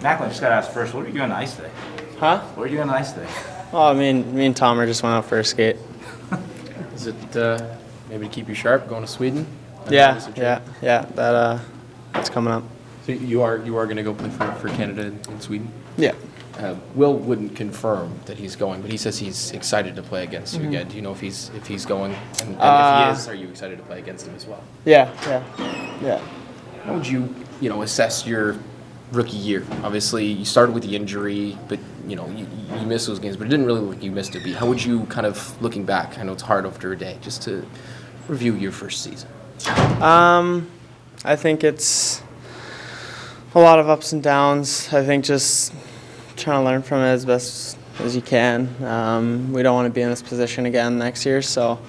Macklin, just got to ask first, what are you doing on the ice today? Huh? What are you doing on the ice today? Oh, me and Tomer just went out for a skate. Is it maybe to keep you sharp going to Sweden? Yeah. That's coming up. So you are going to go play for Canada in Sweden? Yeah. Will wouldn't confirm that he's going, but he says he's excited to play against you again. Do you know if he's going? And if he is, are you excited to play against him as well? Yeah. How would you assess your rookie year? Obviously, you started with the injury, but you missed those games, but it didn't really look like you missed a beat. How would you kind of, looking back, I know it's hard after a day, just to review your first season? I think it's a lot of ups and downs. I think just trying to learn from it as best as you can. We don't want to be in this position again next year, so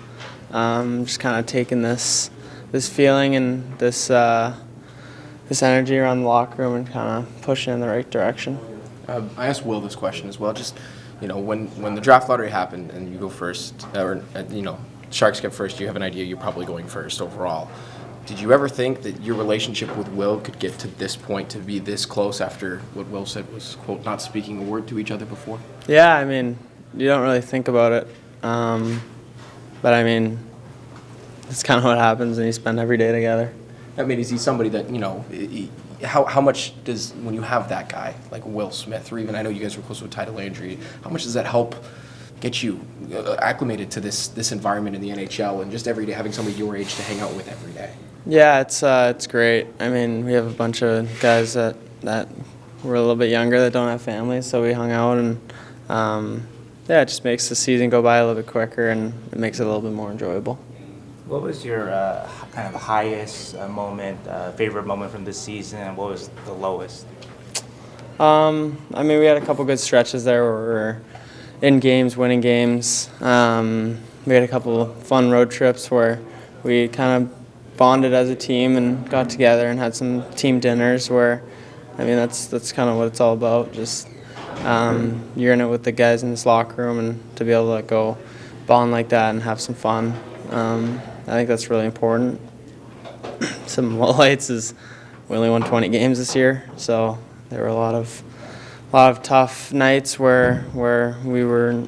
just kind of taking this feeling and this energy around the locker room and kind of pushing in the right direction. I asked Will this question as well. Just when the draft lottery happened and you go first, or Sharks get first, you have an idea you're probably going first overall. Did you ever think that your relationship with Will could get to this point, to be this close after what Will said was, quote, not speaking a word to each other before? Yeah, I mean, you don't really think about it. But I mean, it's kind of what happens when you spend every day together. I mean, is he somebody that, how much does, when you have that guy, like Will Smith, or even, I know you guys were close with Ty Landry, how much does that help get you acclimated to this environment in the NHL and just every day having somebody your age to hang out with every day? Yeah, it's great. I mean, we have a bunch of guys that were a little bit younger that don't have families, so we hung out, and it just makes the season go by a little bit quicker, and it makes it a little bit more enjoyable. What was your kind of highest moment, favorite moment from this season, and what was the lowest? I mean, we had a couple good stretches there where we were in games, winning games. We had a couple of fun road trips where we kind of bonded as a team and got together and had some team dinners where, I mean, that's kind of what it's all about. Just you're in it with the guys in this locker room, and to be able to go bond like that and have some fun. I think that's really important. Some lowlights is we only won 20 games this year, so there were a lot of tough nights where we weren't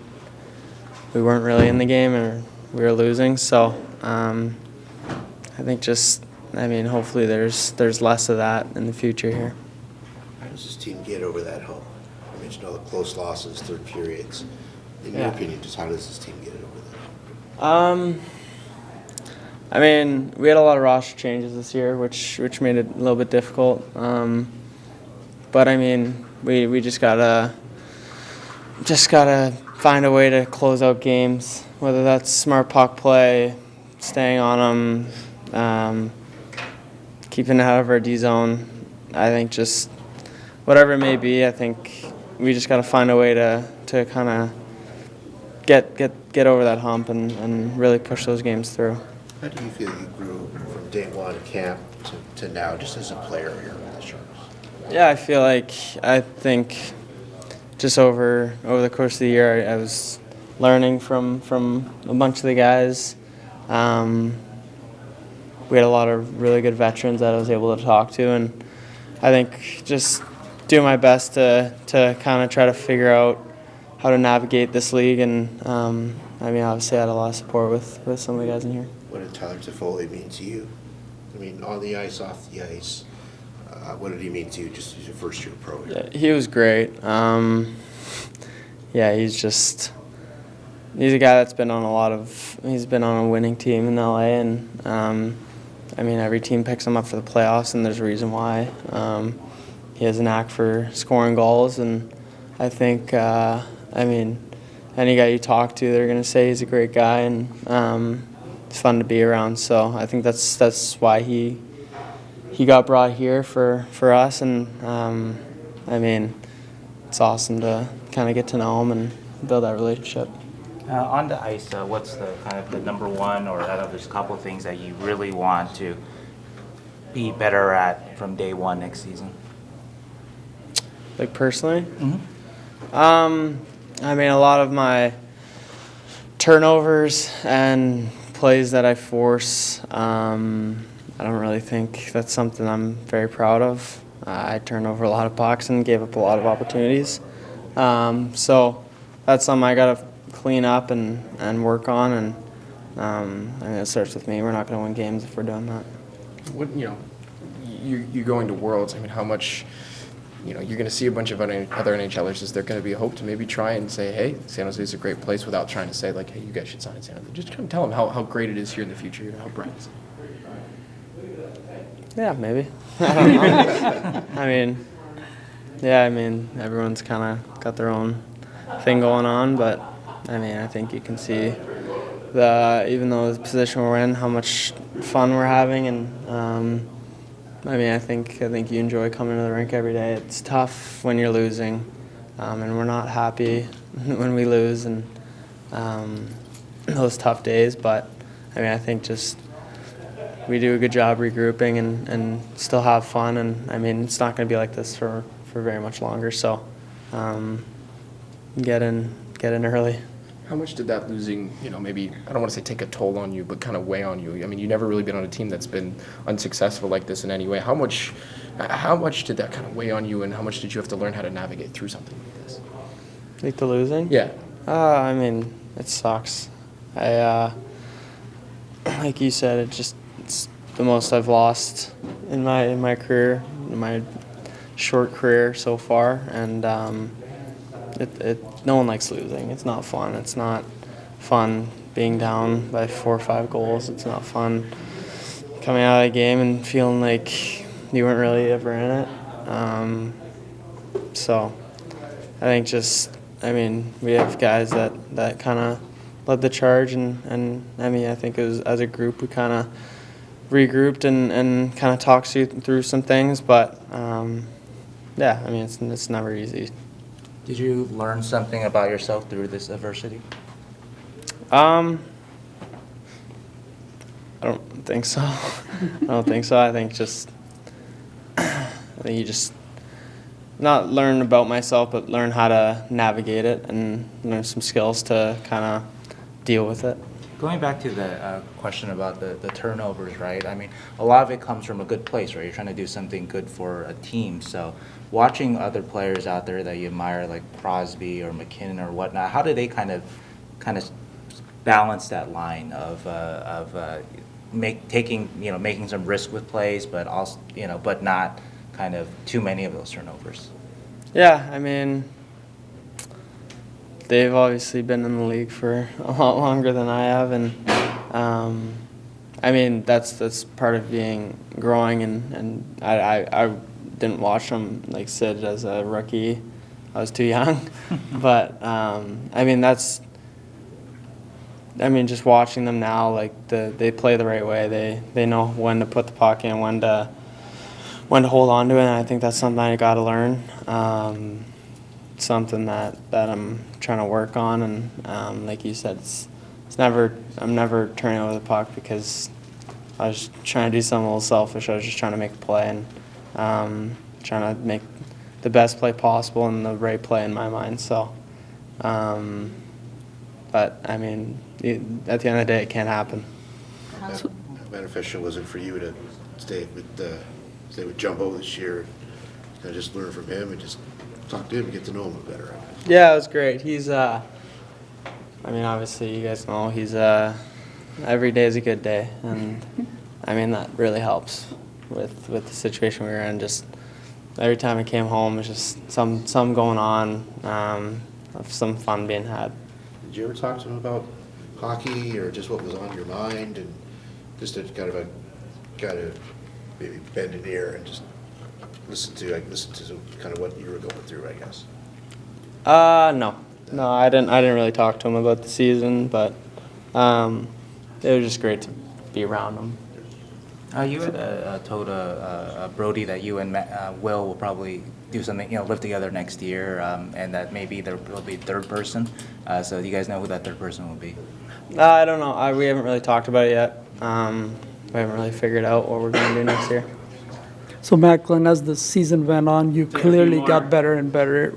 really in the game or we were losing. So I think hopefully there's less of that in the future here. How does this team get over that hump? You mentioned all the close losses, third periods. In your opinion, just how does this team get it over that hump? I mean, we had a lot of roster changes this year, which made it a little bit difficult. But I mean, we just gotta find a way to close out games, whether that's smart puck play, staying on them, keeping it out of our D zone. I think just whatever it may be, I think we just gotta find a way to kind of get over that hump and really push those games through. How do you feel you grew from day one camp to now, just as a player here with the Sharks? Yeah, I think just over the course of the year, I was learning from a bunch of the guys. We had a lot of really good veterans that I was able to talk to, and I think just do my best to kind of try to figure out how to navigate this league. And I mean, obviously, I had a lot of support with some of the guys in here. What did Tyler Toffoli mean to you? I mean, on the ice, off the ice. What did he mean to you just as your first year pro here? Yeah, he was great. He's a guy that's been on he's been on a winning team in LA, and I mean, every team picks him up for the playoffs, and there's a reason why. He has a knack for scoring goals, and I think, I mean, any guy you talk to, they're going to say he's a great guy, and it's fun to be around. So I think that's why he got brought here for us, and I mean, it's awesome to kind of get to know him and build that relationship. On the ice, what's the kind of the number one, or I know there's a couple of things that you really want to be better at from day one next season? Like personally? Mm-hmm. I mean, a lot of my turnovers and plays that I force, I don't really think that's something I'm very proud of. I turned over a lot of pucks and gave up a lot of opportunities. So that's something I got to clean up and work on. And I mean, it starts with me. We're not going to win games if we're doing that. What, you're going to Worlds. I mean, how much, you're going to see a bunch of other NHLers. Is there going to be a hope to maybe try and say, hey, San Jose is a great place, without trying to say, like, hey, you guys should sign in San Jose? Just kind of tell them how great it is here in the future, and how bright it is. Yeah, maybe. I don't know. I mean, everyone's kind of got their own thing going on, but I mean, I think you can see even though the position we're in, how much fun we're having, and I mean, I think you enjoy coming to the rink every day. It's tough when you're losing, and we're not happy when we lose, and those tough days. But I mean, I think just we do a good job regrouping and still have fun. And I mean, it's not going to be like this for very much longer. So get in early. How much did that losing, maybe, I don't want to say take a toll on you, but kind of weigh on you? I mean, you've never really been on a team that's been unsuccessful like this in any way. How much did that kind of weigh on you, and how much did you have to learn how to navigate through something like this? Like the losing? Yeah. I mean, it sucks. Like you said, it's the most I've lost in my career, in my short career so far, and no one likes losing. It's not fun. It's not fun being down by 4 or 5 goals. It's not fun coming out of the game and feeling like you weren't really ever in it. So I think we have guys that kind of led the charge, and I mean, I think as a group we kind of regrouped and kind of talked through some things, but yeah, I mean, it's never easy. Did you learn something about yourself through this adversity? I don't think so. I think you just not learn about myself, but learn how to navigate it and learn some skills to kind of deal with it. Going back to the question about the turnovers, right? I mean, a lot of it comes from a good place, right? You're trying to do something good for a team. So watching other players out there that you admire, like Crosby or McKinnon or whatnot, how do they kind of balance that line of making some risk with plays, but also but not kind of too many of those turnovers? Yeah, I mean, they've obviously been in the league for a lot longer than I have, and I mean, that's part of growing, and I didn't watch them like Sid as a rookie. I was too young, but I mean, just watching them now, like they play the right way. They know when to put the puck in, when to hold on to it, and I think that's something I got to learn. Something that I'm trying to work on, and like you said, I'm never turning over the puck because I was trying to do something a little selfish. I was just trying to make a play and trying to make the best play possible and the right play in my mind. So, but I mean, at the end of the day, it can't happen. How beneficial was it for you to stay with Jumbo this year, and just learn from him and just talk to him and get to know him better? Yeah, it was great. He's, I mean, obviously you guys know he's every day is a good day, and I mean that really helps with the situation we were in. Just every time I came home, it's just some going on, some fun being had. Did you ever talk to him about hockey or just what was on your mind, and just to kind of maybe bend an ear and just listen to kind of what you were going through, I guess? No, I didn't really talk to him about the season, but it was just great to be around him. You had told Brody that you and Will will probably do something, live together next year, and that maybe there will be a third person. So do you guys know who that third person will be? I don't know. We haven't really talked about it yet. We haven't really figured out what we're going to do next year. So Macklin, as the season went on, you clearly got better and better.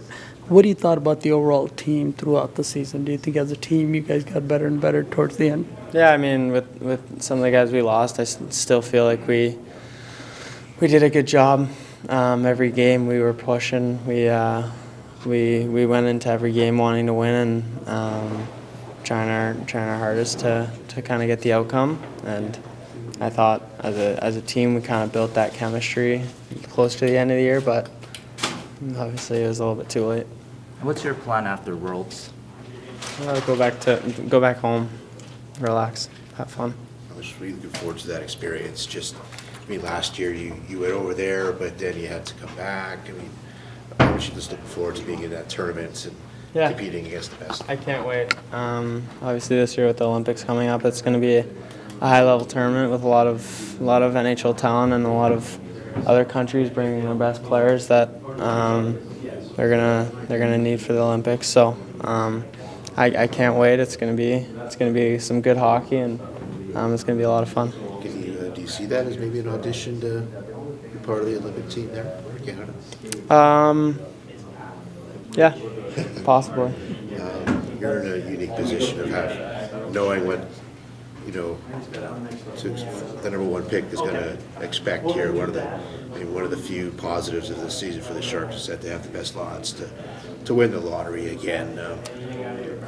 What do you thought about the overall team throughout the season? Do you think as a team you guys got better and better towards the end? Yeah, I mean, with some of the guys we lost, I still feel like we did a good job Every game we were pushing. We went into every game wanting to win and trying our hardest to kind of get the outcome. And I thought as a team we kind of built that chemistry close to the end of the year, but obviously it was a little bit too late. What's your plan after Worlds? Go back home, relax, have fun. I was really looking forward to that experience. Just, I mean, last year you went over there, but then you had to come back. I mean, I was just looking forward to being in that tournament and Yeah. competing against the best. I can't wait. Obviously this year with the Olympics coming up, it's going to be a high-level tournament with a lot of NHL talent and a lot of other countries bringing their best players that they're gonna need for the Olympics. So I can't wait. It's gonna be some good hockey and it's gonna be a lot of fun. Do you see that as maybe an audition to be part of the Olympic team there for Canada? Yeah, possibly. You're in a unique position of knowing what, the number one pick is going to expect here. One of the few positives of this season for the Sharks is that they have the best odds to win the lottery again.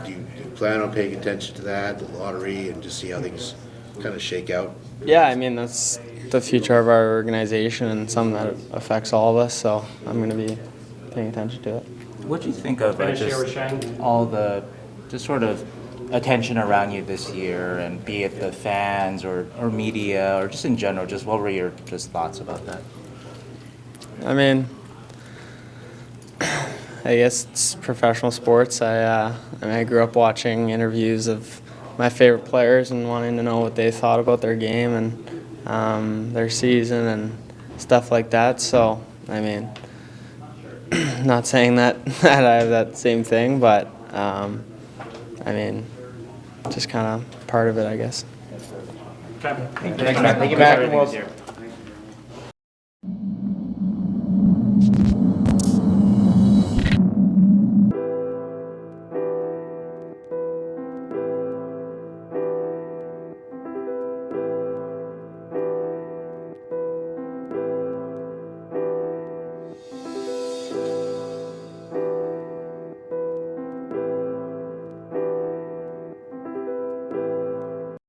Do you plan on paying attention to that, the lottery, and just see how things kind of shake out? Yeah, I mean that's the future of our organization and something that affects all of us. So I'm going to be paying attention to it. What do you think of just all the just sort of attention around you this year, and be it the fans or media or just in general, just what were your just thoughts about that? I mean, I guess it's professional sports. I grew up watching interviews of my favorite players and wanting to know what they thought about their game and their season and stuff like that. So, I mean, not saying that I have that same thing, but I mean, just kind of part of it, I guess. Thank you, Macklin.